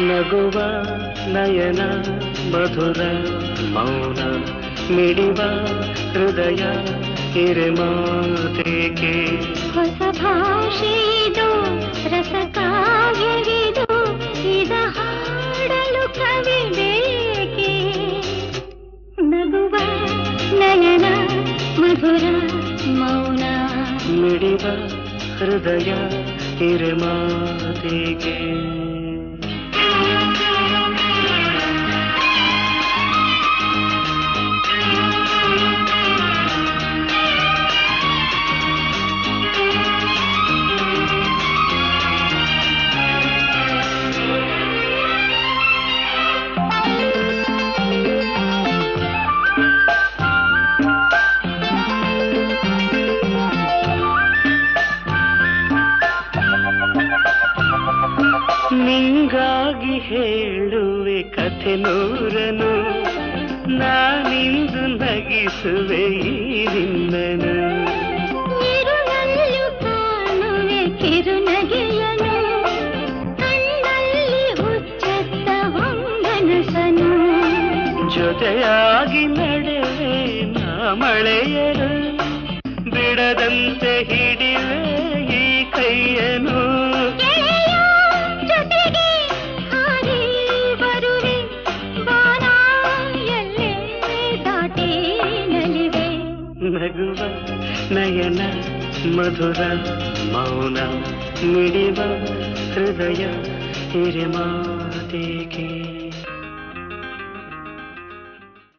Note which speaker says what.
Speaker 1: ನಗುವ ನಯನ ಮಧುರ ಮೌನ ಮಿಡಿವ ಹೃದಯ ಹಿರಿಮಾತೆಗೆ
Speaker 2: ಹೊಸ ಭಾಷೆಯಿದು ರಸಕಾವ್ಯವಿದು ಇದ ಹಾಡಲು ಕವಿ ಬೇಕೆ ನಗುವ ನಯನ ಮಧುರ ಮೌನ
Speaker 1: ಮಿಡಿವ ಹೃದಯ ಹಿರಿಮಾತೆಗೆ ನಿಂಗಾಗಿ ಹೇಳುವೆ ಕಥೆ ನೂರನು ನಾನಿಂದು ನಗಿಸುವೆ ಈ ನಿನ್ನನು
Speaker 2: ಇರುಳಲ್ಲೂ ಕಾಣುವೆ ಕಿರುನಗೆಯನು ಕಣ್ಣಲ್ಲಿ ಹುಚ್ಚೆತ್ತ ಹೊಂಗನಸನು
Speaker 1: ಜೊತೆಯಾಗಿ ನಡೆವೆ ನಾ ಮಳೆಯರು ಬಿಡದಂತೆ ಹಿಡಿವೆ ಈ ಕೈಯನು ನಗುವ ನಯನ ಮಧುರ ಮೌನ ಮಿಡಿವ ಹೃದಯ ಹಿರಿಮಾತೆಗೆ